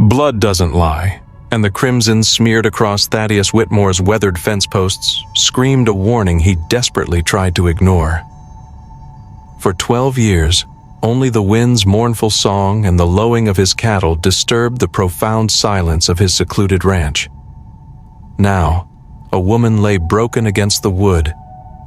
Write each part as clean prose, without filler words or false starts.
Blood doesn't lie, and the crimson smeared across Thaddeus Whitmore's weathered fence posts screamed a warning he desperately tried to ignore. For 12 years, only the wind's mournful song and the lowing of his cattle disturbed the profound silence of his secluded ranch. Now, a woman lay broken against the wood,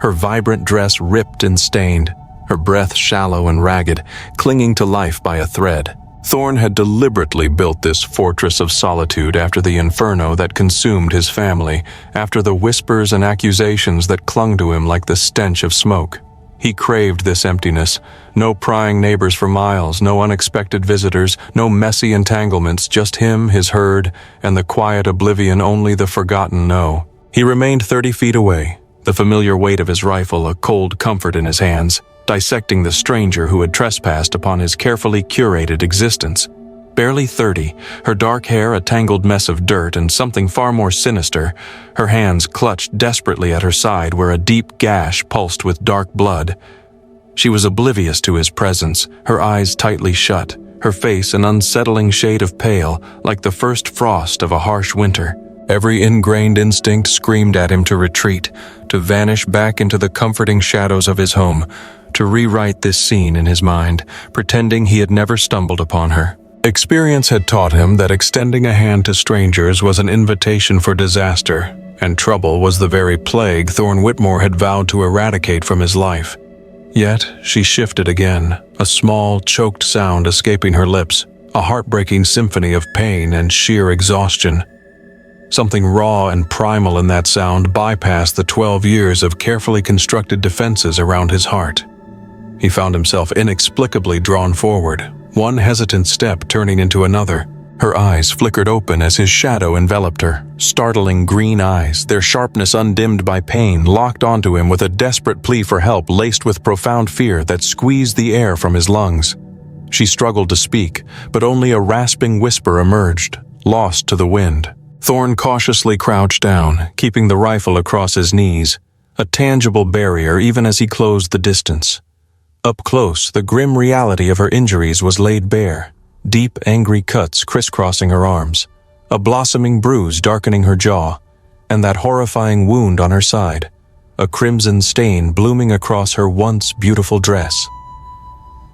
her vibrant dress ripped and stained, her breath shallow and ragged, clinging to life by a thread. Thorn had deliberately built this fortress of solitude after the inferno that consumed his family, after the whispers and accusations that clung to him like the stench of smoke. He craved this emptiness. No prying neighbors for miles, no unexpected visitors, no messy entanglements, just him, his herd, and the quiet oblivion only the forgotten know. He remained 30 feet away, the familiar weight of his rifle a cold comfort in his hands, dissecting the stranger who had trespassed upon his carefully curated existence. Barely 30, her dark hair a tangled mess of dirt and something far more sinister, her hands clutched desperately at her side where a deep gash pulsed with dark blood. She was oblivious to his presence, her eyes tightly shut, her face an unsettling shade of pale, like the first frost of a harsh winter. Every ingrained instinct screamed at him to retreat, to vanish back into the comforting shadows of his home, to rewrite this scene in his mind, pretending he had never stumbled upon her. Experience had taught him that extending a hand to strangers was an invitation for disaster, and trouble was the very plague Thorn Whitmore had vowed to eradicate from his life. Yet she shifted again, a small, choked sound escaping her lips, a heartbreaking symphony of pain and sheer exhaustion. Something raw and primal in that sound bypassed the 12 years of carefully constructed defenses around his heart. He found himself inexplicably drawn forward, one hesitant step turning into another. Her eyes flickered open as his shadow enveloped her, startling green eyes, their sharpness undimmed by pain, locked onto him with a desperate plea for help laced with profound fear that squeezed the air from his lungs. She struggled to speak, but only a rasping whisper emerged, lost to the wind. Thorn cautiously crouched down, keeping the rifle across his knees, a tangible barrier even as he closed the distance. Up close, the grim reality of her injuries was laid bare, deep, angry cuts crisscrossing her arms, a blossoming bruise darkening her jaw, and that horrifying wound on her side, a crimson stain blooming across her once beautiful dress.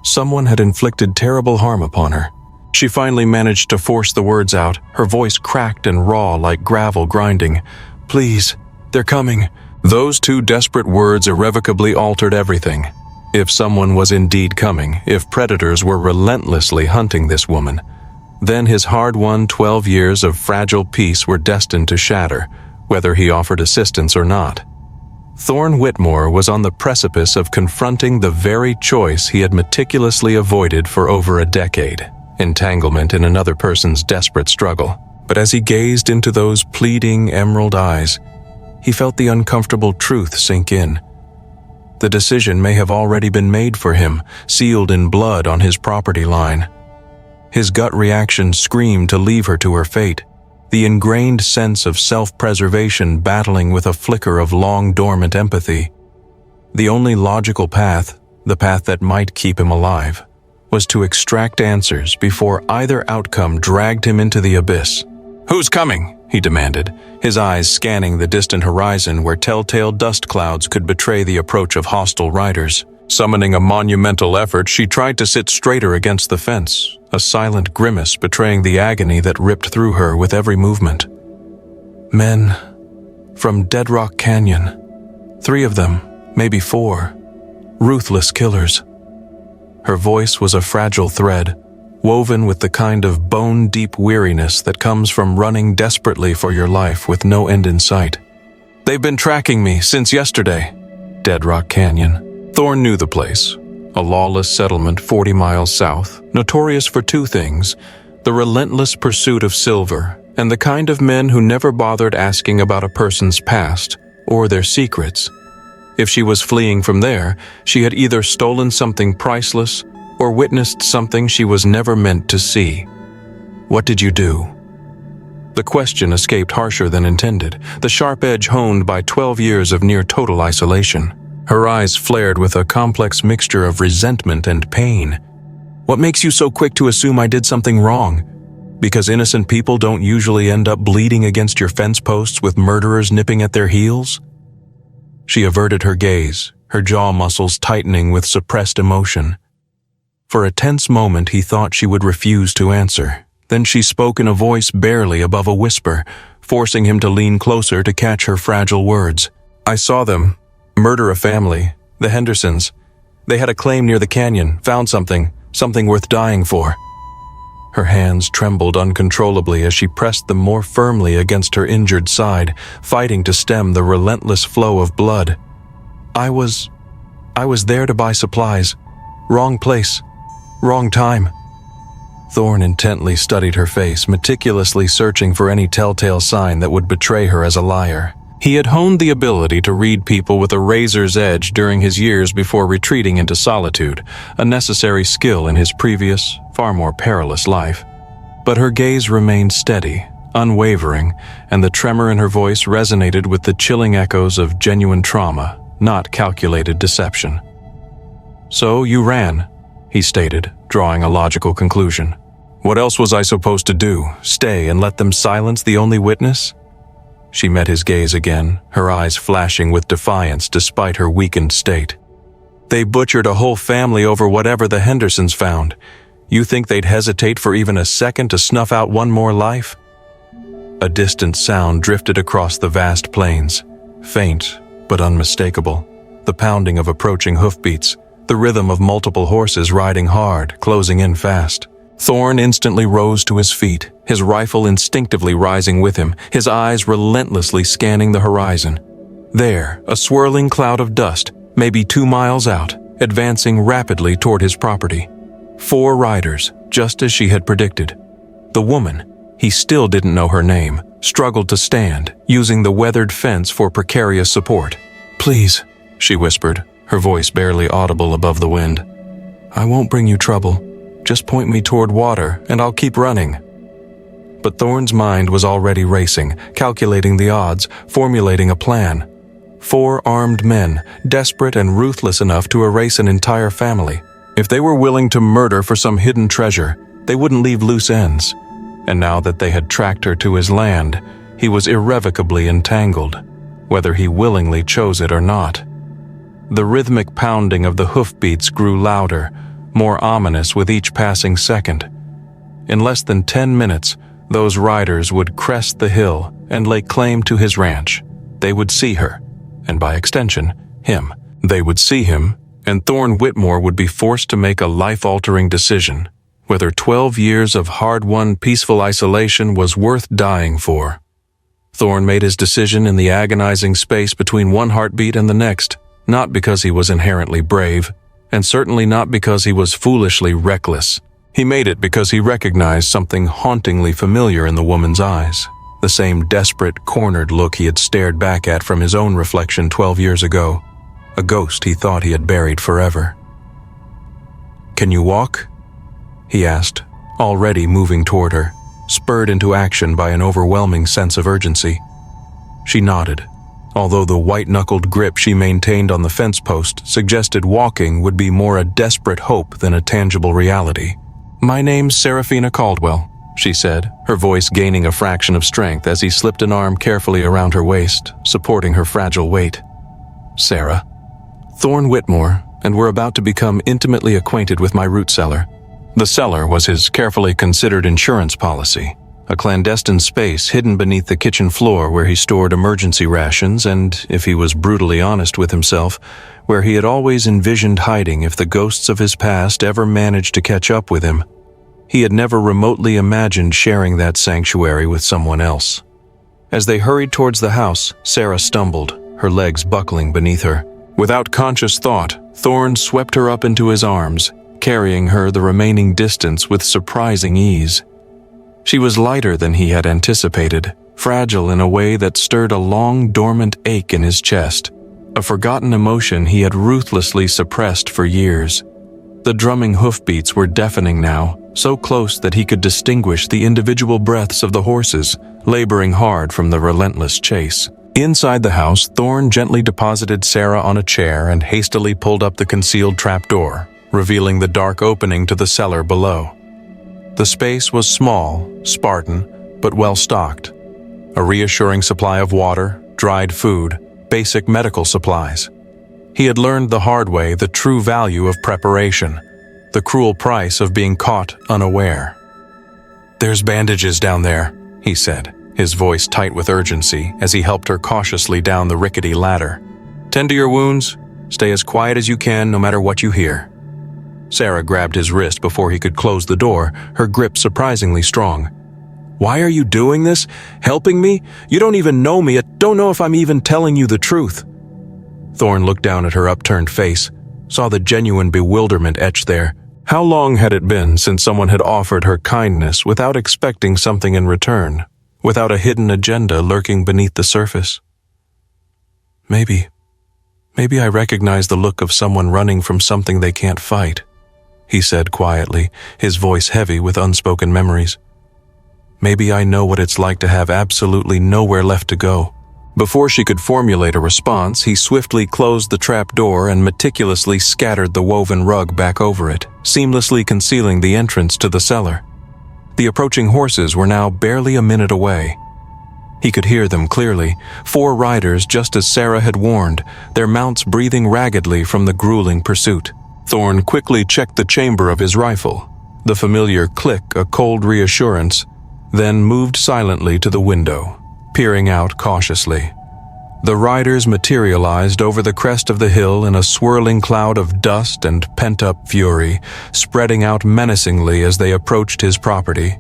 Someone had inflicted terrible harm upon her. She finally managed to force the words out, her voice cracked and raw like gravel grinding. "Please, they're coming." Those two desperate words irrevocably altered everything. If someone was indeed coming, if predators were relentlessly hunting this woman, then his hard-won 12 years of fragile peace were destined to shatter, whether he offered assistance or not. Thorn Whitmore was on the precipice of confronting the very choice he had meticulously avoided for over a decade, entanglement in another person's desperate struggle. But as he gazed into those pleading emerald eyes, he felt the uncomfortable truth sink in. The decision may have already been made for him, sealed in blood on his property line. His gut reaction screamed to leave her to her fate, the ingrained sense of self-preservation battling with a flicker of long-dormant empathy. The only logical path, the path that might keep him alive, was to extract answers before either outcome dragged him into the abyss. "Who's coming?" he demanded, his eyes scanning the distant horizon where telltale dust clouds could betray the approach of hostile riders. Summoning a monumental effort, she tried to sit straighter against the fence, a silent grimace betraying the agony that ripped through her with every movement. "Men from Dead Rock Canyon. 3 of them, maybe 4. Ruthless killers." Her voice was a fragile thread, woven with the kind of bone-deep weariness that comes from running desperately for your life with no end in sight. "They've been tracking me since yesterday." Dead Rock Canyon. Thorn knew the place, a lawless settlement 40 miles south, notorious for 2 things, the relentless pursuit of silver and the kind of men who never bothered asking about a person's past or their secrets. If she was fleeing from there, she had either stolen something priceless or witnessed something she was never meant to see. "What did you do?" The question escaped harsher than intended, the sharp edge honed by 12 years of near-total isolation. Her eyes flared with a complex mixture of resentment and pain. "What makes you so quick to assume I did something wrong?" Because innocent people don't usually end up bleeding against your fence posts with murderers nipping at their heels? She averted her gaze, her jaw muscles tightening with suppressed emotion. For a tense moment he thought she would refuse to answer. Then she spoke in a voice barely above a whisper, forcing him to lean closer to catch her fragile words. I saw them murder a family, the Hendersons. They had a claim near the canyon, found something worth dying for. Her hands trembled uncontrollably as she pressed them more firmly against her injured side, fighting to stem the relentless flow of blood. I was there to buy supplies. Wrong place. Wrong time. Thorne intently studied her face, meticulously searching for any telltale sign that would betray her as a liar. He had honed the ability to read people with a razor's edge during his years before retreating into solitude, a necessary skill in his previous, far more perilous life. But her gaze remained steady, unwavering, and the tremor in her voice resonated with the chilling echoes of genuine trauma, not calculated deception. So you ran, he stated, drawing a logical conclusion. What else was I supposed to do? Stay and let them silence the only witness? She met his gaze again, her eyes flashing with defiance despite her weakened state. They butchered a whole family over whatever the Hendersons found. You think they'd hesitate for even a second to snuff out one more life? A distant sound drifted across the vast plains, faint but unmistakable, the pounding of approaching hoofbeats, the rhythm of multiple horses riding hard, closing in fast. Thorne instantly rose to his feet, his rifle instinctively rising with him, his eyes relentlessly scanning the horizon. There, a swirling cloud of dust, maybe 2 miles out, advancing rapidly toward his property. 4 riders, just as she had predicted. The woman, he still didn't know her name, struggled to stand, using the weathered fence for precarious support. Please, she whispered, her voice barely audible above the wind. I won't bring you trouble. Just point me toward water, and I'll keep running. But Thorne's mind was already racing, calculating the odds, formulating a plan. 4 armed men, desperate and ruthless enough to erase an entire family. If they were willing to murder for some hidden treasure, they wouldn't leave loose ends. And now that they had tracked her to his land, he was irrevocably entangled, whether he willingly chose it or not. The rhythmic pounding of the hoofbeats grew louder, more ominous with each passing second. In less than 10 minutes, those riders would crest the hill and lay claim to his ranch. They would see her, and by extension, him. They would see him, and Thorne Whitmore would be forced to make a life-altering decision, whether 12 years of hard-won peaceful isolation was worth dying for. Thorne made his decision in the agonizing space between one heartbeat and the next, not because he was inherently brave, and certainly not because he was foolishly reckless. He made it because he recognized something hauntingly familiar in the woman's eyes, the same desperate, cornered look he had stared back at from his own reflection 12 years ago, a ghost he thought he had buried forever. Can you walk? He asked, already moving toward her, spurred into action by an overwhelming sense of urgency. She nodded, although the white-knuckled grip she maintained on the fence post suggested walking would be more a desperate hope than a tangible reality. My name's Seraphina Caldwell, she said, her voice gaining a fraction of strength as he slipped an arm carefully around her waist, supporting her fragile weight. Sarah. Thorne Whitmore, and we're about to become intimately acquainted with my root cellar. The cellar was his carefully considered insurance policy, a clandestine space hidden beneath the kitchen floor where he stored emergency rations and, if he was brutally honest with himself, where he had always envisioned hiding if the ghosts of his past ever managed to catch up with him. He had never remotely imagined sharing that sanctuary with someone else. As they hurried towards the house, Sarah stumbled, her legs buckling beneath her. Without conscious thought, Thorne swept her up into his arms, carrying her the remaining distance with surprising ease. She was lighter than he had anticipated, fragile in a way that stirred a long, dormant ache in his chest, a forgotten emotion he had ruthlessly suppressed for years. The drumming hoofbeats were deafening now, so close that he could distinguish the individual breaths of the horses, laboring hard from the relentless chase. Inside the house, Thorne gently deposited Sarah on a chair and hastily pulled up the concealed trapdoor, revealing the dark opening to the cellar below. The space was small, Spartan, but well-stocked. A reassuring supply of water, dried food, basic medical supplies. He had learned the hard way the true value of preparation, the cruel price of being caught unaware. "There's bandages down there," he said, his voice tight with urgency as he helped her cautiously down the rickety ladder. "Tend to your wounds. Stay as quiet as you can no matter what you hear." Sarah grabbed his wrist before he could close the door, her grip surprisingly strong. "Why are you doing this? Helping me? You don't even know me. I don't know if I'm even telling you the truth." Thorne looked down at her upturned face, saw the genuine bewilderment etched there. How long had it been since someone had offered her kindness without expecting something in return, without a hidden agenda lurking beneath the surface? Maybe I recognize the look of someone running from something they can't fight," he said quietly, his voice heavy with unspoken memories. "Maybe I know what it's like to have absolutely nowhere left to go." Before she could formulate a response, he swiftly closed the trap door and meticulously scattered the woven rug back over it, seamlessly concealing the entrance to the cellar. The approaching horses were now barely a minute away. He could hear them clearly, 4 riders just as Sarah had warned, their mounts breathing raggedly from the grueling pursuit. Thorne quickly checked the chamber of his rifle, the familiar click a cold reassurance, then moved silently to the window, peering out cautiously. The riders materialized over the crest of the hill in a swirling cloud of dust and pent-up fury, spreading out menacingly as they approached his property.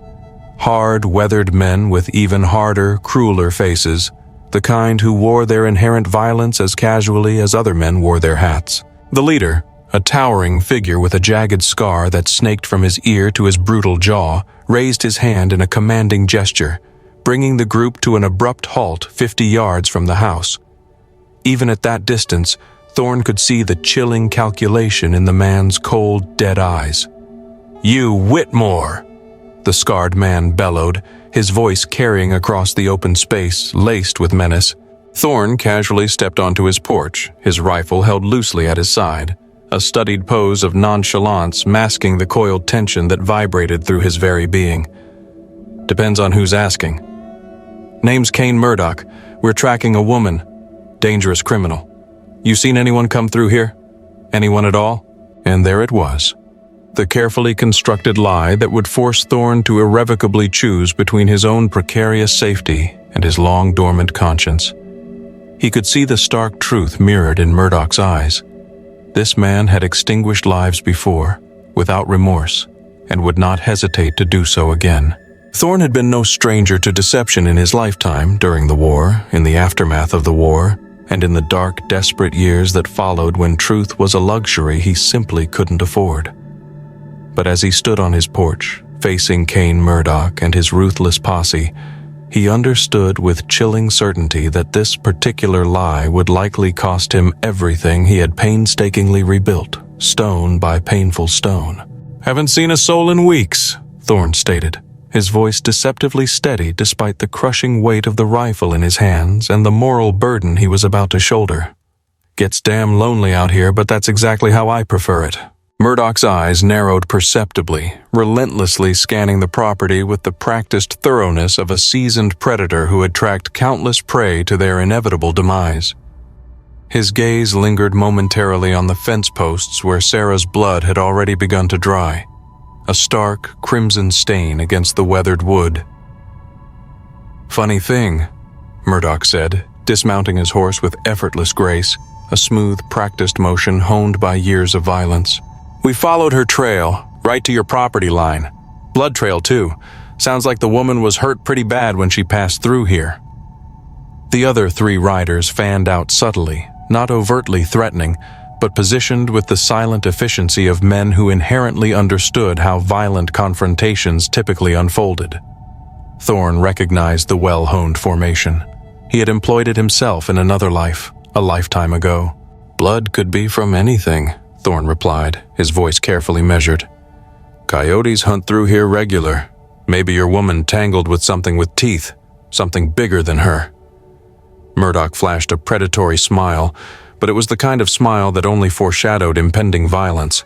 Hard, weathered men with even harder, crueler faces, the kind who wore their inherent violence as casually as other men wore their hats. The leader, a towering figure with a jagged scar that snaked from his ear to his brutal jaw, raised his hand in a commanding gesture, bringing the group to an abrupt halt 50 yards from the house. Even at that distance, Thorne could see the chilling calculation in the man's cold, dead eyes. "You Whitmore!" the scarred man bellowed, his voice carrying across the open space, laced with menace. Thorne casually stepped onto his porch, his rifle held loosely at his side, a studied pose of nonchalance masking the coiled tension that vibrated through his very being. "Depends on who's asking. Name's Kane Murdoch. We're tracking a woman. Dangerous criminal. You seen anyone come through here? Anyone at all?" And there it was. The carefully constructed lie that would force Thorne to irrevocably choose between his own precarious safety and his long-dormant conscience. He could see the stark truth mirrored in Murdoch's eyes. This man had extinguished lives before, without remorse, and would not hesitate to do so again. Thorne had been no stranger to deception in his lifetime, during the war, in the aftermath of the war, and in the dark, desperate years that followed when truth was a luxury he simply couldn't afford. But as he stood on his porch, facing Kane Murdoch and his ruthless posse, he understood with chilling certainty that this particular lie would likely cost him everything he had painstakingly rebuilt, stone by painful stone. "Haven't seen a soul in weeks," Thorne stated, his voice deceptively steady despite the crushing weight of the rifle in his hands and the moral burden he was about to shoulder. "Gets damn lonely out here, but that's exactly how I prefer it." Murdoch's eyes narrowed perceptibly, relentlessly scanning the property with the practiced thoroughness of a seasoned predator who had tracked countless prey to their inevitable demise. His gaze lingered momentarily on the fence posts where Sarah's blood had already begun to dry, a stark, crimson stain against the weathered wood. "Funny thing," Murdoch said, dismounting his horse with effortless grace, a smooth, practiced motion honed by years of violence. "We followed her trail, right to your property line. Blood trail, too. Sounds like the woman was hurt pretty bad when she passed through here." The other 3 riders fanned out subtly, not overtly threatening, but positioned with the silent efficiency of men who inherently understood how violent confrontations typically unfolded. Thorne recognized the well-honed formation. He had employed it himself in another life, a lifetime ago. "Blood could be from anything," Thorne replied, his voice carefully measured. "Coyotes hunt through here regular. Maybe your woman tangled with something with teeth, something bigger than her." Murdoch flashed a predatory smile, but it was the kind of smile that only foreshadowed impending violence.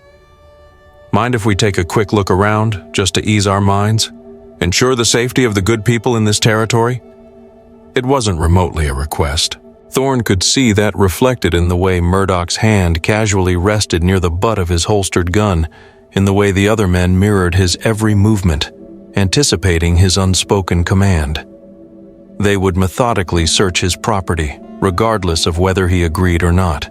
Mind if we take a quick look around, just to ease our minds? Ensure the safety of the good people in this territory? It wasn't remotely a request. Thorne could see that reflected in the way Murdoch's hand casually rested near the butt of his holstered gun, in the way the other men mirrored his every movement, anticipating his unspoken command. They would methodically search his property, regardless of whether he agreed or not.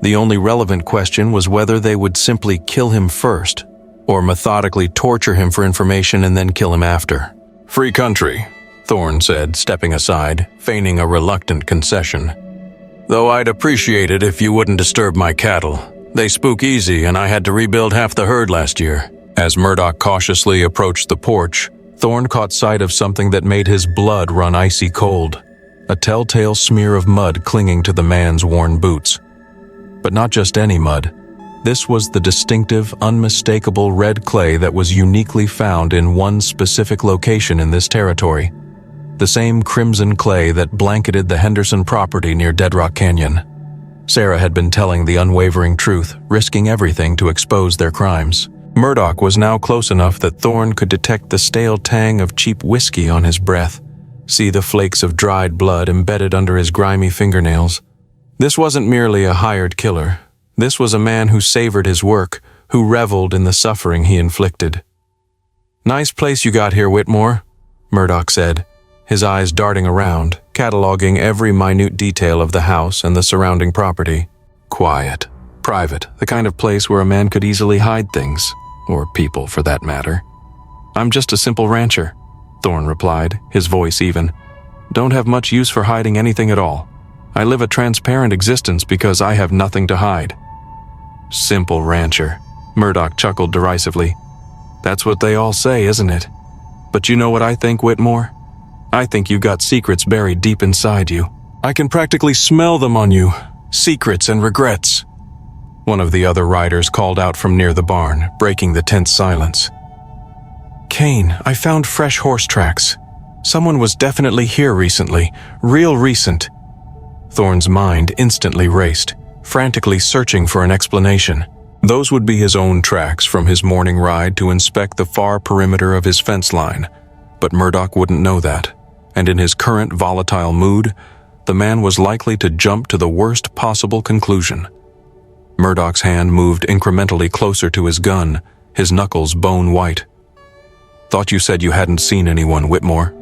The only relevant question was whether they would simply kill him first, or methodically torture him for information and then kill him after. "Free country," Thorne said, stepping aside, feigning a reluctant concession. "Though I'd appreciate it if you wouldn't disturb my cattle. They spook easy and I had to rebuild half the herd last year." As Murdoch cautiously approached the porch, Thorne caught sight of something that made his blood run icy cold. A telltale smear of mud clinging to the man's worn boots. But not just any mud. This was the distinctive, unmistakable red clay that was uniquely found in one specific location in this territory. The same crimson clay that blanketed the Henderson property near Dead Rock Canyon. Sarah had been telling the unwavering truth, risking everything to expose their crimes. Murdoch was now close enough that Thorne could detect the stale tang of cheap whiskey on his breath, see the flakes of dried blood embedded under his grimy fingernails. This wasn't merely a hired killer. This was a man who savored his work, who reveled in the suffering he inflicted. "Nice place you got here, Whitmore," Murdoch said, his eyes darting around, cataloging every minute detail of the house and the surrounding property. Quiet, private, the kind of place where a man could easily hide things, or people for that matter. "I'm just a simple rancher," Thorne replied, his voice even. "Don't have much use for hiding anything at all. I live a transparent existence because I have nothing to hide." "Simple rancher," Murdoch chuckled derisively. "That's what they all say, isn't it? But you know what I think, Whitmore? I think you've got secrets buried deep inside you. I can practically smell them on you. Secrets and regrets." One of the other riders called out from near the barn, breaking the tense silence. "Kane, I found fresh horse tracks. Someone was definitely here recently, real recent." Thorne's mind instantly raced, frantically searching for an explanation. Those would be his own tracks from his morning ride to inspect the far perimeter of his fence line, but Murdoch wouldn't know that, and in his current volatile mood, the man was likely to jump to the worst possible conclusion. Murdoch's hand moved incrementally closer to his gun, his knuckles bone white. "Thought you said you hadn't seen anyone, Whitmore."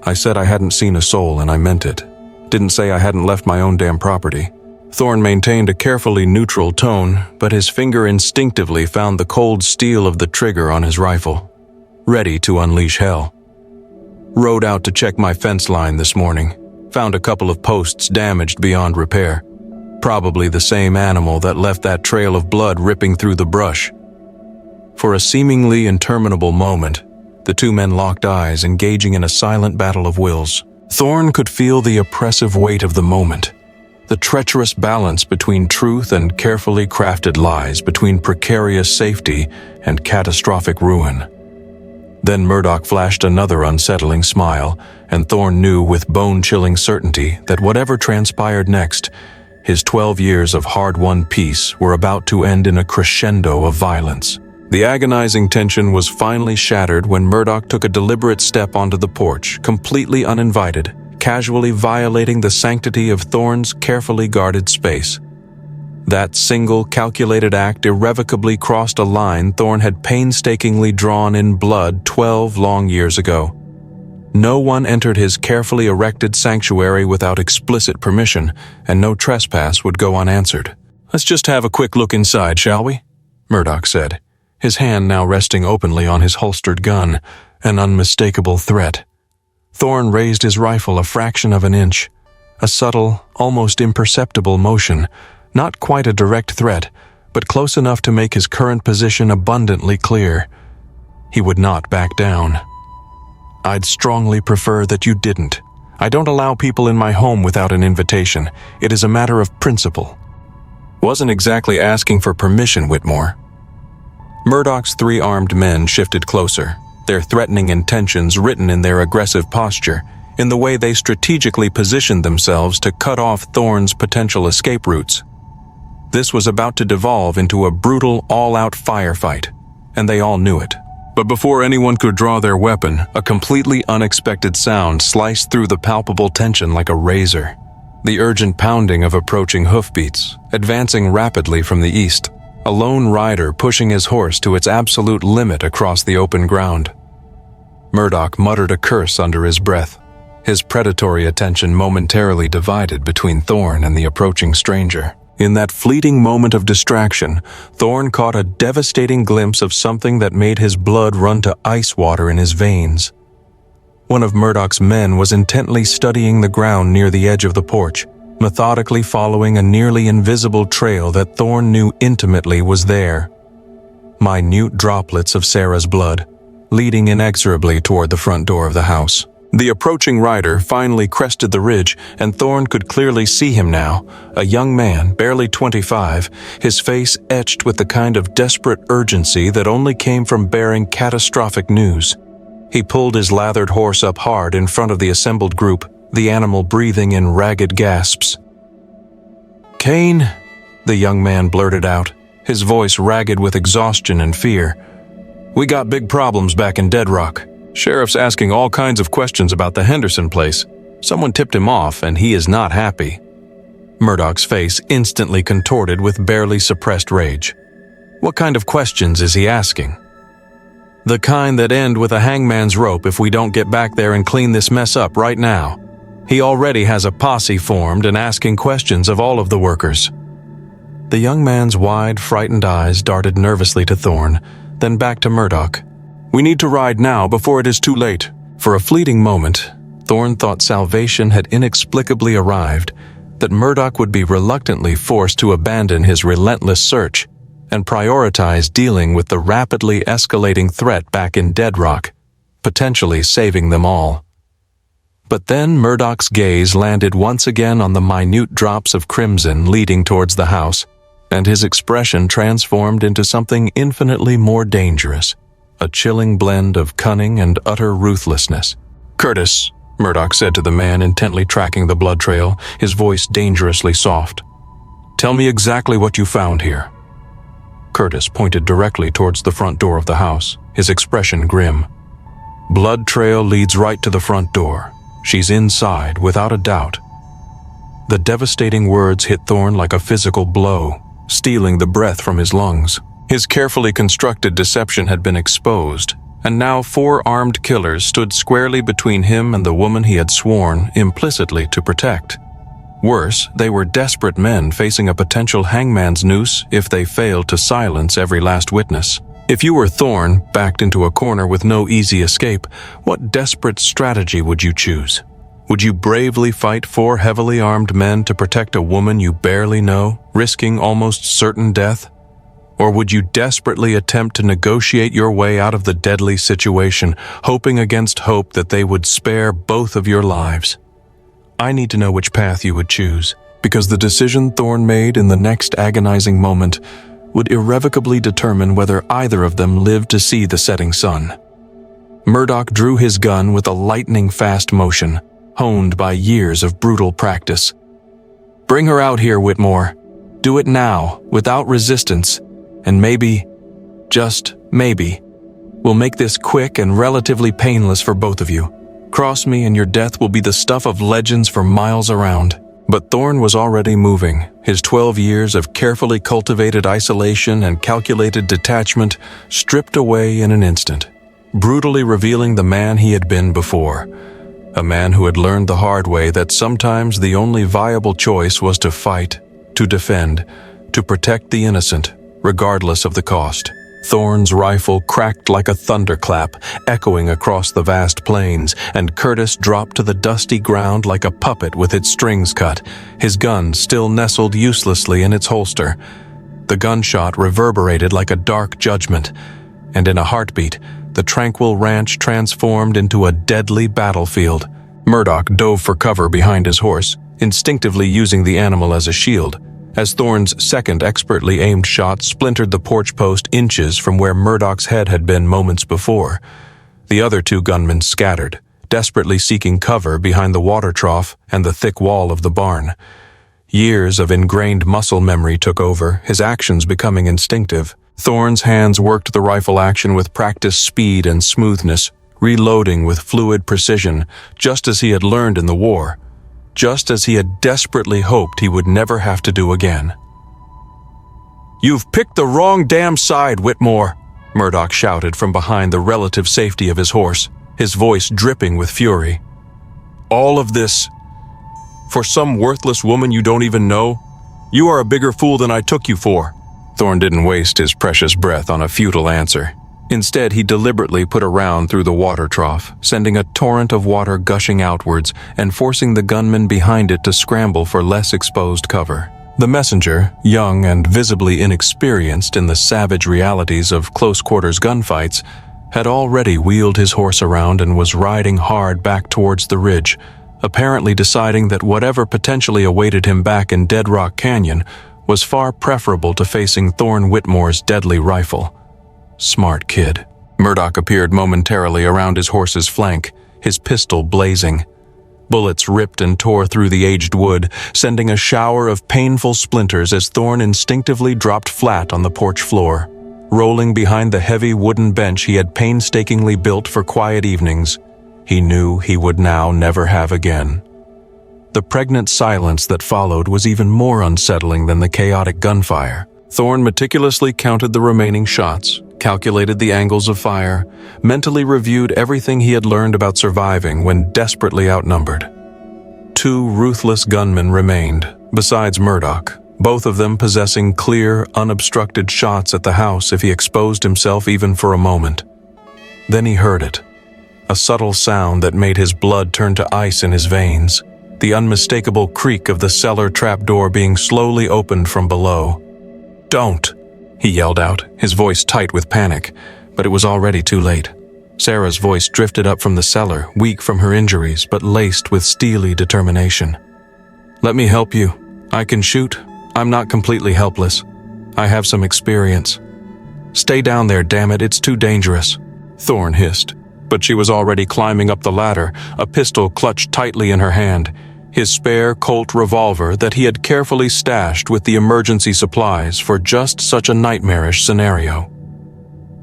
"I said I hadn't seen a soul, and I meant it. Didn't say I hadn't left my own damn property." Thorne maintained a carefully neutral tone, but his finger instinctively found the cold steel of the trigger on his rifle, ready to unleash hell. "Rode out to check my fence line this morning. Found a couple of posts damaged beyond repair. Probably the same animal that left that trail of blood ripping through the brush." For a seemingly interminable moment, the two men locked eyes, engaging in a silent battle of wills. Thorne could feel the oppressive weight of the moment, the treacherous balance between truth and carefully crafted lies, between precarious safety and catastrophic ruin. Then Murdoch flashed another unsettling smile, and Thorne knew with bone-chilling certainty that whatever transpired next, his 12 years of hard-won peace were about to end in a crescendo of violence. The agonizing tension was finally shattered when Murdoch took a deliberate step onto the porch, completely uninvited, casually violating the sanctity of Thorne's carefully guarded space. That single, calculated act irrevocably crossed a line Thorne had painstakingly drawn in blood 12 long years ago. No one entered his carefully erected sanctuary without explicit permission, and no trespass would go unanswered. "Let's just have a quick look inside, shall we?" Murdoch said, his hand now resting openly on his holstered gun, an unmistakable threat. Thorne raised his rifle a fraction of an inch, a subtle, almost imperceptible motion, not quite a direct threat, but close enough to make his current position abundantly clear. He would not back down. "I'd strongly prefer that you didn't. I don't allow people in my home without an invitation. It is a matter of principle." Wasn't exactly asking for permission, Whitmore. Murdoch's 3 armed men shifted closer, their threatening intentions written in their aggressive posture, in the way they strategically positioned themselves to cut off Thorne's potential escape routes. This was about to devolve into a brutal, all-out firefight, and they all knew it. But before anyone could draw their weapon, a completely unexpected sound sliced through the palpable tension like a razor. The urgent pounding of approaching hoofbeats, advancing rapidly from the east, a lone rider pushing his horse to its absolute limit across the open ground. Murdoch muttered a curse under his breath, his predatory attention momentarily divided between Thorn and the approaching stranger. In that fleeting moment of distraction, Thorn caught a devastating glimpse of something that made his blood run to ice water in his veins. One of Murdoch's men was intently studying the ground near the edge of the porch, methodically following a nearly invisible trail that Thorn knew intimately was there. Minute droplets of Sarah's blood, leading inexorably toward the front door of the house. The approaching rider finally crested the ridge, and Thorn could clearly see him now, a young man, barely 25, his face etched with the kind of desperate urgency that only came from bearing catastrophic news. He pulled his lathered horse up hard in front of the assembled group, the animal breathing in ragged gasps. "Kane," the young man blurted out, his voice ragged with exhaustion and fear. "We got big problems back in Dead Rock. Sheriff's asking all kinds of questions about the Henderson place. Someone tipped him off, and he is not happy." Murdoch's face instantly contorted with barely suppressed rage. "What kind of questions is he asking?" "The kind that end with a hangman's rope if we don't get back there and clean this mess up right now. He already has a posse formed and asking questions of all of the workers." The young man's wide, frightened eyes darted nervously to Thorn, then back to Murdoch. "We need to ride now before it is too late." For a fleeting moment, Thorn thought salvation had inexplicably arrived, that Murdoch would be reluctantly forced to abandon his relentless search and prioritize dealing with the rapidly escalating threat back in Dead Rock, potentially saving them all. But then Murdoch's gaze landed once again on the minute drops of crimson leading towards the house, and his expression transformed into something infinitely more dangerous. A chilling blend of cunning and utter ruthlessness. "Curtis," Murdoch said to the man intently tracking the blood trail, his voice dangerously soft. "Tell me exactly what you found here." Curtis pointed directly towards the front door of the house, his expression grim. "Blood trail leads right to the front door. She's inside, without a doubt." The devastating words hit Thorn like a physical blow, stealing the breath from his lungs. His carefully constructed deception had been exposed, and now 4 armed killers stood squarely between him and the woman he had sworn implicitly to protect. Worse, they were desperate men facing a potential hangman's noose if they failed to silence every last witness. If you were Thorn, backed into a corner with no easy escape, what desperate strategy would you choose? Would you bravely fight 4 heavily armed men to protect a woman you barely know, risking almost certain death? Or would you desperately attempt to negotiate your way out of the deadly situation, hoping against hope that they would spare both of your lives? I need to know which path you would choose, because the decision Thorn made in the next agonizing moment would irrevocably determine whether either of them lived to see the setting sun. Murdoch drew his gun with a lightning-fast motion, honed by years of brutal practice. "Bring her out here, Whitmore. Do it now, without resistance. And maybe, just maybe, we'll make this quick and relatively painless for both of you. Cross me and your death will be the stuff of legends for miles around." But Thorn was already moving, his 12 years of carefully cultivated isolation and calculated detachment stripped away in an instant, brutally revealing the man he had been before. A man who had learned the hard way that sometimes the only viable choice was to fight, to defend, to protect the innocent, regardless of the cost. Thorn's rifle cracked like a thunderclap, echoing across the vast plains, and Curtis dropped to the dusty ground like a puppet with its strings cut, his gun still nestled uselessly in its holster. The gunshot reverberated like a dark judgment, and in a heartbeat, the tranquil ranch transformed into a deadly battlefield. Murdoch dove for cover behind his horse, instinctively using the animal as a shield, as Thorn's second expertly aimed shot splintered the porch post inches from where Murdoch's head had been moments before. The other 2 gunmen scattered, desperately seeking cover behind the water trough and the thick wall of the barn. Years of ingrained muscle memory took over, his actions becoming instinctive. Thorn's hands worked the rifle action with practiced speed and smoothness, reloading with fluid precision, just as he had learned in the war, just as he had desperately hoped he would never have to do again. "You've picked the wrong damn side, Whitmore," Murdoch shouted from behind the relative safety of his horse, his voice dripping with fury. "All of this for some worthless woman you don't even know? You are a bigger fool than I took you for." Thorn didn't waste his precious breath on a futile answer. Instead, he deliberately put a round through the water trough, sending a torrent of water gushing outwards and forcing the gunman behind it to scramble for less exposed cover. The messenger, young and visibly inexperienced in the savage realities of close-quarters gunfights, had already wheeled his horse around and was riding hard back towards the ridge, apparently deciding that whatever potentially awaited him back in Dead Rock Canyon was far preferable to facing Thorn Whitmore's deadly rifle. Smart kid. Murdoch appeared momentarily around his horse's flank, his pistol blazing. Bullets ripped and tore through the aged wood, sending a shower of painful splinters as Thorn instinctively dropped flat on the porch floor. Rolling behind the heavy wooden bench he had painstakingly built for quiet evenings, he knew he would now never have again. The pregnant silence that followed was even more unsettling than the chaotic gunfire. Thorn meticulously counted the remaining shots, calculated the angles of fire, mentally reviewed everything he had learned about surviving when desperately outnumbered. 2 ruthless gunmen remained, besides Murdoch, both of them possessing clear, unobstructed shots at the house if he exposed himself even for a moment. Then he heard it. A subtle sound that made his blood turn to ice in his veins, the unmistakable creak of the cellar trapdoor being slowly opened from below. "Don't!" he yelled out, his voice tight with panic, but it was already too late. Sarah's voice drifted up from the cellar, weak from her injuries, but laced with steely determination. "Let me help you. I can shoot. I'm not completely helpless. I have some experience." "Stay down there, damn it, it's too dangerous," Thorn hissed. But she was already climbing up the ladder, a pistol clutched tightly in her hand, his spare Colt revolver that he had carefully stashed with the emergency supplies for just such a nightmarish scenario.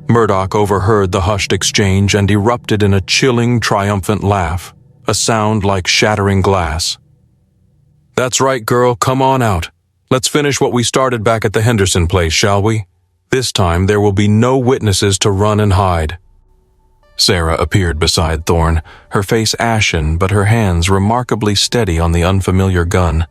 Murdoch overheard the hushed exchange and erupted in a chilling, triumphant laugh, a sound like shattering glass. "That's right, girl, come on out. Let's finish what we started back at the Henderson place, shall we? This time there will be no witnesses to run and hide." Sarah appeared beside Thorn, her face ashen but her hands remarkably steady on the unfamiliar gun.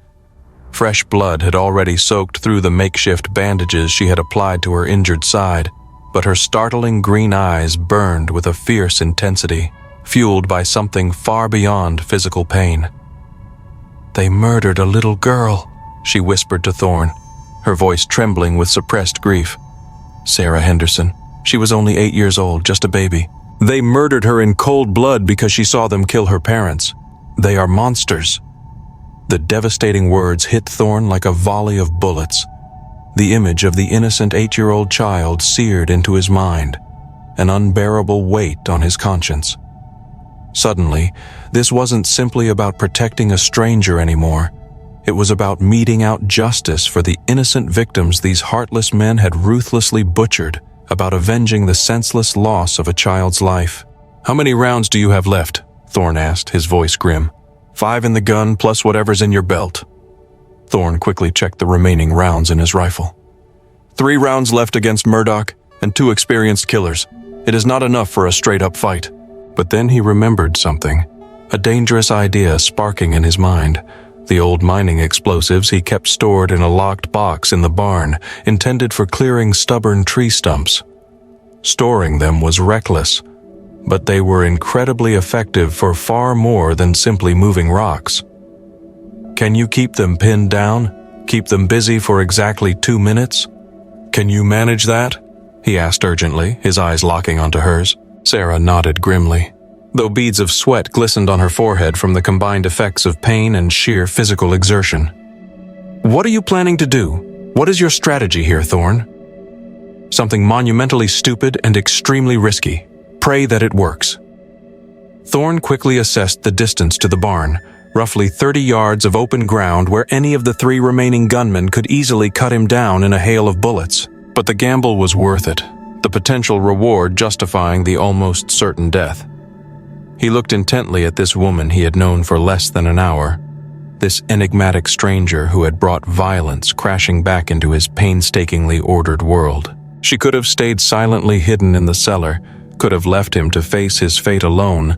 Fresh blood had already soaked through the makeshift bandages she had applied to her injured side, but her startling green eyes burned with a fierce intensity, fueled by something far beyond physical pain. "They murdered a little girl," she whispered to Thorn, her voice trembling with suppressed grief. "Sarah Henderson. She was only 8 years old, just a baby. They murdered her in cold blood because she saw them kill her parents. They are monsters." The devastating words hit Thorn like a volley of bullets. The image of the innocent 8-year-old child seared into his mind, an unbearable weight on his conscience. Suddenly, this wasn't simply about protecting a stranger anymore. It was about meting out justice for the innocent victims these heartless men had ruthlessly butchered, about avenging the senseless loss of a child's life. "How many rounds do you have left?" Thorn asked, his voice grim. 5 in the gun plus whatever's in your belt." Thorn quickly checked the remaining rounds in his rifle. 3 rounds left against Murdoch and 2 experienced killers. It is not enough for a straight-up fight." But then he remembered something, a dangerous idea sparking in his mind. The old mining explosives he kept stored in a locked box in the barn, intended for clearing stubborn tree stumps. Storing them was reckless, but they were incredibly effective for far more than simply moving rocks. "Can you keep them pinned down? Keep them busy for exactly 2 minutes? Can you manage that?" he asked urgently, his eyes locking onto hers. Sarah nodded grimly, though beads of sweat glistened on her forehead from the combined effects of pain and sheer physical exertion. "What are you planning to do? What is your strategy here, Thorn?" "Something monumentally stupid and extremely risky. Pray that it works." Thorn quickly assessed the distance to the barn, roughly 30 yards of open ground where any of the 3 remaining gunmen could easily cut him down in a hail of bullets. But the gamble was worth it, the potential reward justifying the almost certain death. He looked intently at this woman he had known for less than an hour, this enigmatic stranger who had brought violence crashing back into his painstakingly ordered world. She could have stayed silently hidden in the cellar, could have left him to face his fate alone,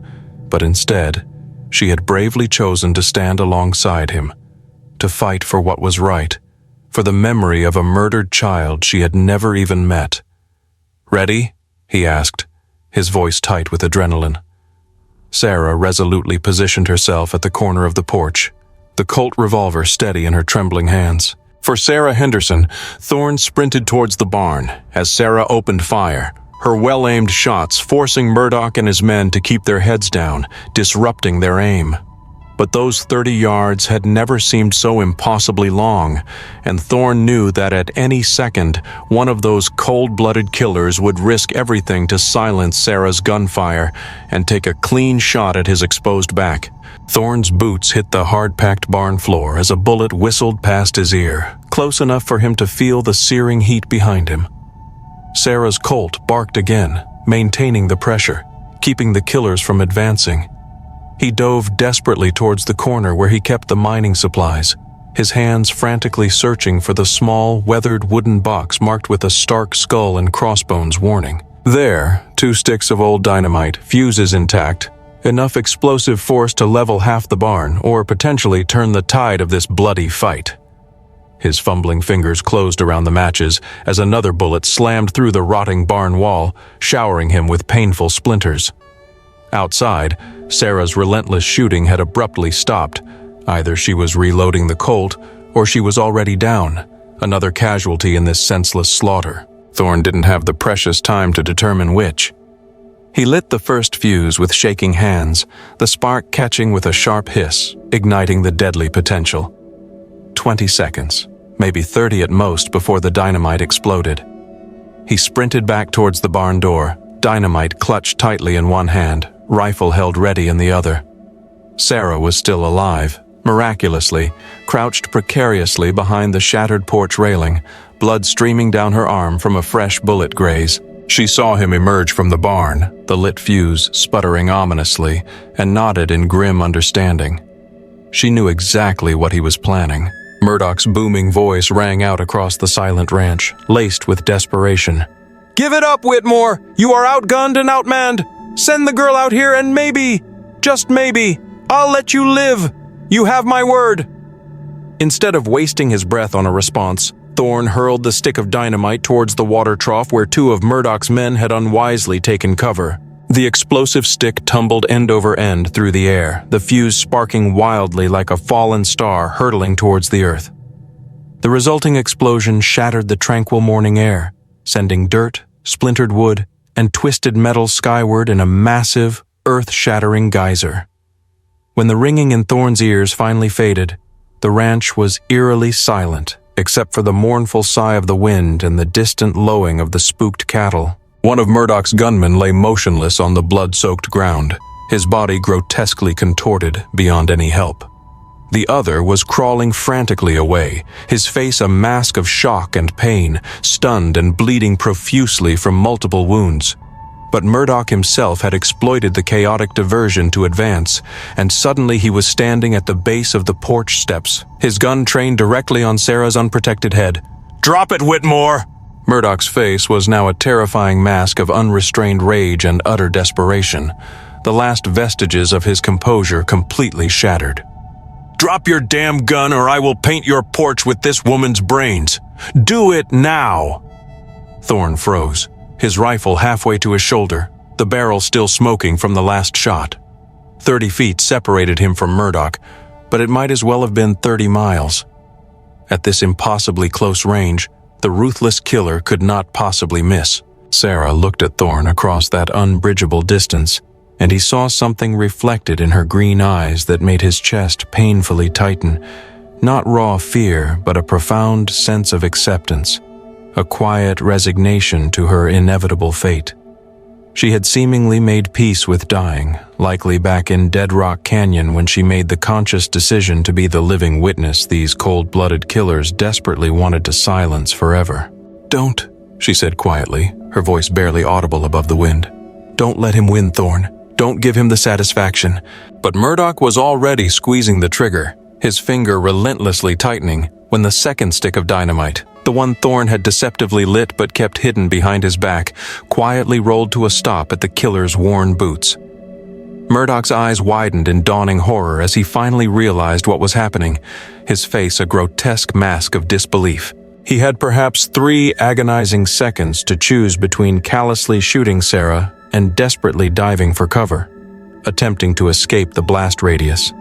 but instead, she had bravely chosen to stand alongside him, to fight for what was right, for the memory of a murdered child she had never even met. "Ready?" he asked, his voice tight with adrenaline. Sarah resolutely positioned herself at the corner of the porch, the Colt revolver steady in her trembling hands. For Sarah Henderson, Thorne sprinted towards the barn as Sarah opened fire, her well-aimed shots forcing Murdoch and his men to keep their heads down, disrupting their aim. But those 30 yards had never seemed so impossibly long, and Thorne knew that at any second, one of those cold-blooded killers would risk everything to silence Sarah's gunfire and take a clean shot at his exposed back. Thorne's boots hit the hard-packed barn floor as a bullet whistled past his ear, close enough for him to feel the searing heat behind him. Sarah's Colt barked again, maintaining the pressure, keeping the killers from advancing. He dove desperately towards the corner where he kept the mining supplies, his hands frantically searching for the small, weathered wooden box marked with a stark skull and crossbones warning. There, 2 sticks of old dynamite, fuses intact, enough explosive force to level half the barn or potentially turn the tide of this bloody fight. His fumbling fingers closed around the matches as another bullet slammed through the rotting barn wall, showering him with painful splinters. Outside, Sarah's relentless shooting had abruptly stopped. Either she was reloading the Colt, or she was already down, another casualty in this senseless slaughter. Thorne didn't have the precious time to determine which. He lit the first fuse with shaking hands, the spark catching with a sharp hiss, igniting the deadly potential. 20 seconds, maybe 30 at most, before the dynamite exploded. He sprinted back towards the barn door, dynamite clutched tightly in one hand, rifle held ready in the other. Sarah was still alive, miraculously, crouched precariously behind the shattered porch railing, blood streaming down her arm from a fresh bullet graze. She saw him emerge from the barn, the lit fuse sputtering ominously, and nodded in grim understanding. She knew exactly what he was planning. Murdoch's booming voice rang out across the silent ranch, laced with desperation. "Give it up, Whitmore! You are outgunned and outmanned! Send the girl out here and maybe, just maybe, I'll let you live! You have my word!" Instead of wasting his breath on a response, Thorne hurled the stick of dynamite towards the water trough where 2 of Murdoch's men had unwisely taken cover. The explosive stick tumbled end over end through the air, the fuse sparking wildly like a fallen star hurtling towards the earth. The resulting explosion shattered the tranquil morning air, sending dirt, splintered wood, and twisted metal skyward in a massive, earth-shattering geyser. When the ringing in Thorne's ears finally faded, the ranch was eerily silent, except for the mournful sigh of the wind and the distant lowing of the spooked cattle. One of Murdoch's gunmen lay motionless on the blood-soaked ground, his body grotesquely contorted beyond any help. The other was crawling frantically away, his face a mask of shock and pain, stunned and bleeding profusely from multiple wounds. But Murdoch himself had exploited the chaotic diversion to advance, and suddenly he was standing at the base of the porch steps, his gun trained directly on Sarah's unprotected head. "Drop it, Whitmore!" Murdoch's face was now a terrifying mask of unrestrained rage and utter desperation, the last vestiges of his composure completely shattered. "Drop your damn gun or I will paint your porch with this woman's brains. Do it now!" Thorne froze, his rifle halfway to his shoulder, the barrel still smoking from the last shot. 30 feet separated him from Murdoch, but it might as well have been 30 miles. At this impossibly close range, the ruthless killer could not possibly miss. Sarah looked at Thorne across that unbridgeable distance, and he saw something reflected in her green eyes that made his chest painfully tighten, not raw fear, but a profound sense of acceptance, a quiet resignation to her inevitable fate. She had seemingly made peace with dying, likely back in Dead Rock Canyon when she made the conscious decision to be the living witness these cold-blooded killers desperately wanted to silence forever. "Don't," she said quietly, her voice barely audible above the wind. "Don't let him win, Thorn. Don't give him the satisfaction." But Murdoch was already squeezing the trigger, his finger relentlessly tightening, when the second stick of dynamite, the one Thorn had deceptively lit but kept hidden behind his back, quietly rolled to a stop at the killer's worn boots. Murdoch's eyes widened in dawning horror as he finally realized what was happening, his face a grotesque mask of disbelief. He had perhaps 3 agonizing seconds to choose between callously shooting Sarah and desperately diving for cover, attempting to escape the blast radius.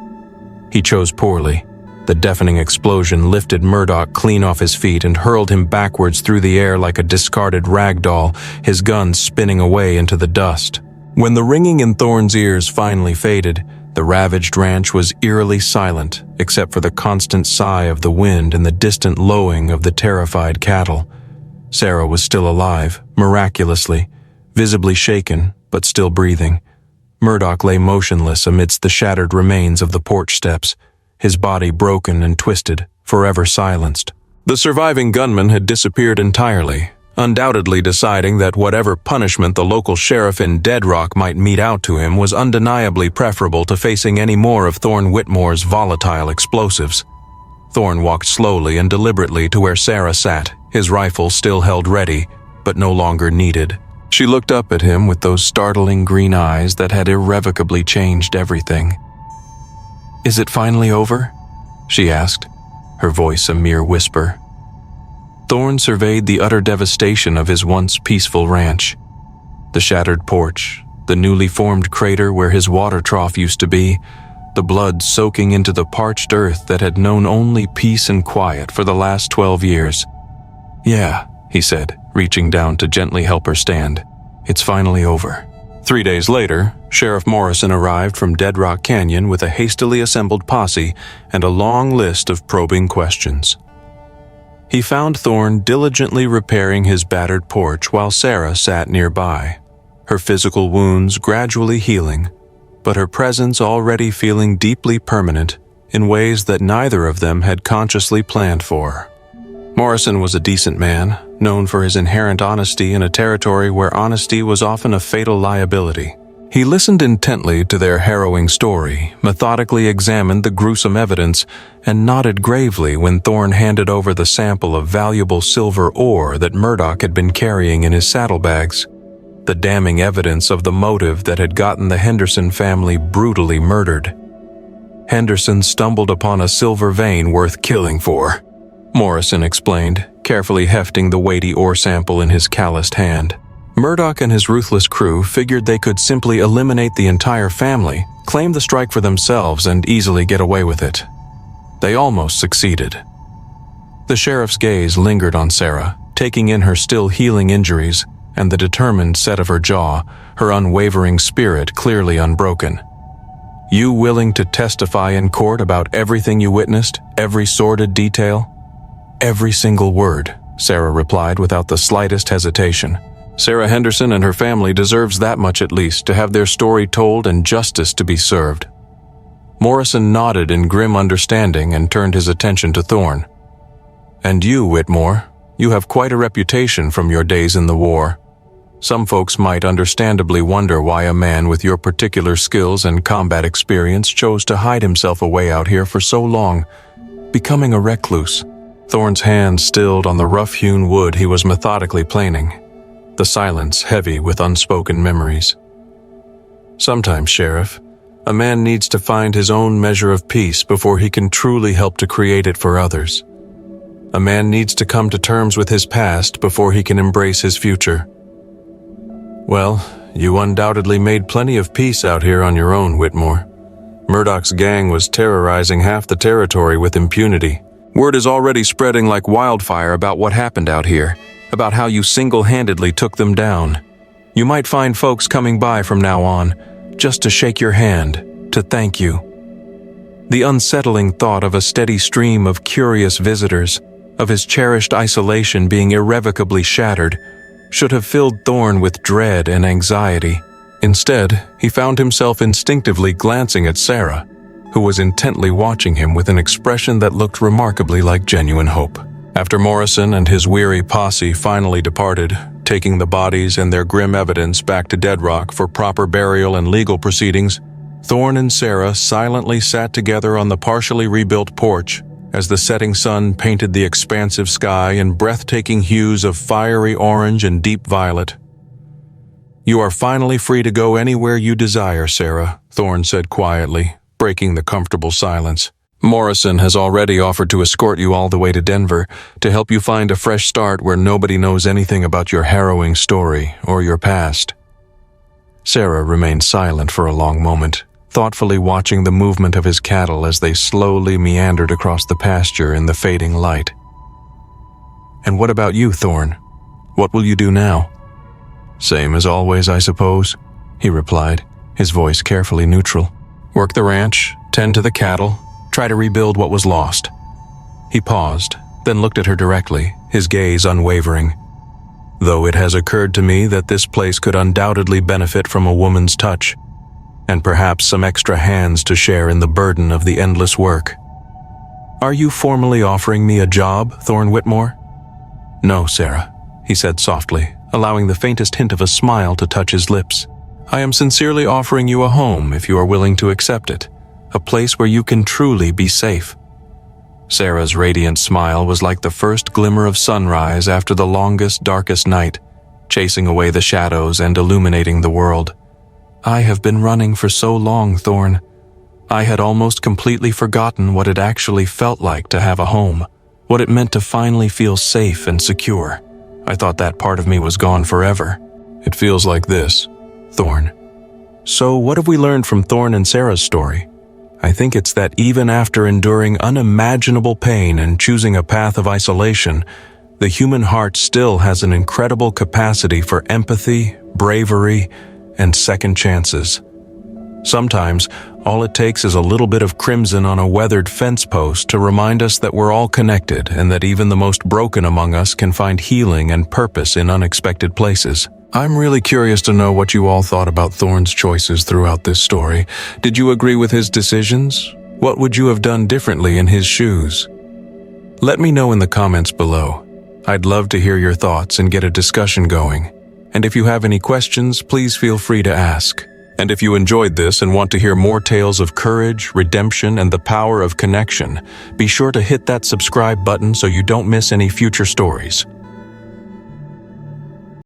He chose poorly. The deafening explosion lifted Murdoch clean off his feet and hurled him backwards through the air like a discarded rag doll, his gun spinning away into the dust. When the ringing in Thorn's ears finally faded, the ravaged ranch was eerily silent, except for the constant sigh of the wind and the distant lowing of the terrified cattle. Sarah was still alive, miraculously, visibly shaken, but still breathing. Murdoch lay motionless amidst the shattered remains of the porch steps, his body broken and twisted, forever silenced. The surviving gunman had disappeared entirely, undoubtedly deciding that whatever punishment the local sheriff in Dead Rock might mete out to him was undeniably preferable to facing any more of Thorn Whitmore's volatile explosives. Thorn walked slowly and deliberately to where Sarah sat, his rifle still held ready, but no longer needed. She looked up at him with those startling green eyes that had irrevocably changed everything. "Is it finally over?" she asked, her voice a mere whisper. Thorn surveyed the utter devastation of his once peaceful ranch. The shattered porch, the newly formed crater where his water trough used to be, the blood soaking into the parched earth that had known only peace and quiet for the last 12 years. "Yeah," he said, reaching down to gently help her stand. "It's finally over." 3 days later, Sheriff Morrison arrived from Dead Rock Canyon with a hastily assembled posse and a long list of probing questions. He found Thorn diligently repairing his battered porch while Sarah sat nearby, her physical wounds gradually healing, but her presence already feeling deeply permanent in ways that neither of them had consciously planned for. Morrison was a decent man, known for his inherent honesty in a territory where honesty was often a fatal liability. He listened intently to their harrowing story, methodically examined the gruesome evidence, and nodded gravely when Thorn handed over the sample of valuable silver ore that Murdoch had been carrying in his saddlebags, the damning evidence of the motive that had gotten the Henderson family brutally murdered. Henderson stumbled upon a silver vein worth killing for, Morrison explained, carefully hefting the weighty ore sample in his calloused hand. Murdoch and his ruthless crew figured they could simply eliminate the entire family, claim the strike for themselves, and easily get away with it. They almost succeeded. The sheriff's gaze lingered on Sarah, taking in her still healing injuries and the determined set of her jaw, her unwavering spirit clearly unbroken. "You willing to testify in court about everything you witnessed, every sordid detail?" "Every single word," Sarah replied without the slightest hesitation. Sarah Henderson and her family deserves that much at least, to have their story told and justice to be served. Morrison nodded in grim understanding and turned his attention to Thorn. "And you, Whitmore, you have quite a reputation from your days in the war. Some folks might understandably wonder why a man with your particular skills and combat experience chose to hide himself away out here for so long, becoming a recluse." Thorn's hand stilled on the rough-hewn wood he was methodically planing, the silence heavy with unspoken memories. "Sometimes, Sheriff, a man needs to find his own measure of peace before he can truly help to create it for others. A man needs to come to terms with his past before he can embrace his future." "Well, you undoubtedly made plenty of peace out here on your own, Whitmore. Murdoch's gang was terrorizing half the territory with impunity. Word is already spreading like wildfire about what happened out here, about how you single-handedly took them down. You might find folks coming by from now on, just to shake your hand, to thank you." The unsettling thought of a steady stream of curious visitors, of his cherished isolation being irrevocably shattered, should have filled Thorn with dread and anxiety. Instead, he found himself instinctively glancing at Sarah, who was intently watching him with an expression that looked remarkably like genuine hope. After Morrison and his weary posse finally departed, taking the bodies and their grim evidence back to Deadrock for proper burial and legal proceedings, Thorn and Sarah silently sat together on the partially rebuilt porch as the setting sun painted the expansive sky in breathtaking hues of fiery orange and deep violet. "You are finally free to go anywhere you desire, Sarah," Thorn said quietly, breaking the comfortable silence. "Morrison has already offered to escort you all the way to Denver to help you find a fresh start where nobody knows anything about your harrowing story or your past." Sarah remained silent for a long moment, thoughtfully watching the movement of his cattle as they slowly meandered across the pasture in the fading light. "And what about you, Thorn? What will you do now?" "Same as always, I suppose," he replied, his voice carefully neutral. "Work the ranch, tend to the cattle, try to rebuild what was lost." He paused, then looked at her directly, his gaze unwavering. "Though it has occurred to me that this place could undoubtedly benefit from a woman's touch, and perhaps some extra hands to share in the burden of the endless work." "Are you formally offering me a job, Thorn Whitmore?" "No, Sarah," he said softly, allowing the faintest hint of a smile to touch his lips. "I am sincerely offering you a home if you are willing to accept it, a place where you can truly be safe." Sarah's radiant smile was like the first glimmer of sunrise after the longest, darkest night, chasing away the shadows and illuminating the world. "I have been running for so long, Thorn. I had almost completely forgotten what it actually felt like to have a home, what it meant to finally feel safe and secure. I thought that part of me was gone forever." "It feels like this, Thorn." "So what have we learned from Thorn and Sarah's story? I think it's that even after enduring unimaginable pain and choosing a path of isolation, the human heart still has an incredible capacity for empathy, bravery, and second chances. Sometimes, all it takes is a little bit of crimson on a weathered fence post to remind us that we're all connected and that even the most broken among us can find healing and purpose in unexpected places. I'm really curious to know what you all thought about Thorn's choices throughout this story. Did you agree with his decisions? What would you have done differently in his shoes? Let me know in the comments below. I'd love to hear your thoughts and get a discussion going. And if you have any questions, please feel free to ask. And if you enjoyed this and want to hear more tales of courage, redemption, and the power of connection, be sure to hit that subscribe button so you don't miss any future stories.